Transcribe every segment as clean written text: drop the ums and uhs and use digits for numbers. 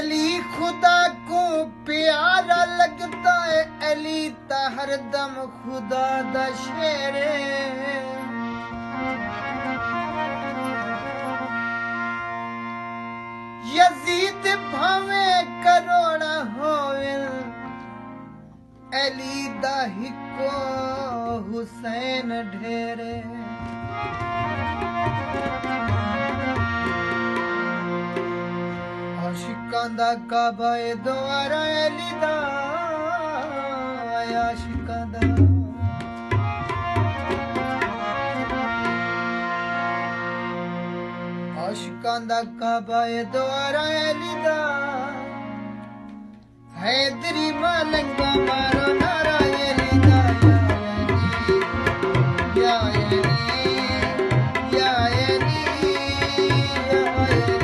अली खुदा को प्यारा लगता है, अली ता हरदम खुदा दा शेर यजीद भावे करोड़ा होवे, अली दा हिको हुसैन ढेरे। आशिकां दा काबा ए द्वारा अली दा, आशिकां दा आशिकां दा काबा ए द्वारा अली दा। हैदरी मलंगा मारो नारा अली दा, या अली या अली या अली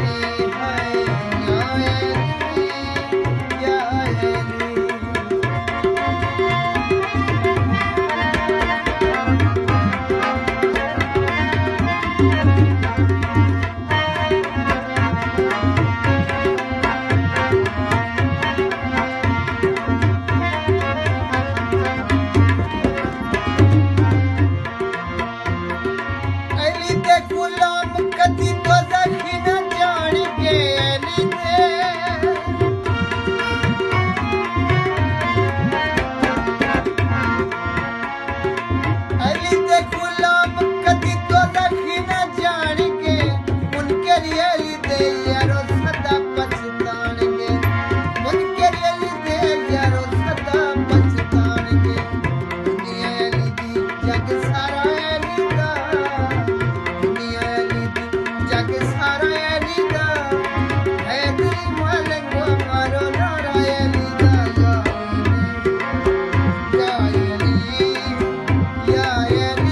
हाय या अली या अली। गुलाम कदी दोज़खी न जाणगे, अली दे गुलाम कदी दोज़खी न जाणगे, उनके लिए अली दे यारो सदा पछताणगे, उनके लिए अली दे यारो सदा पछताणगे। दुनिया अली दी जग सारा अली दा, जग सारा अली दा। हैदरी मलंगा मारो नारा अली दा, या अली या अली।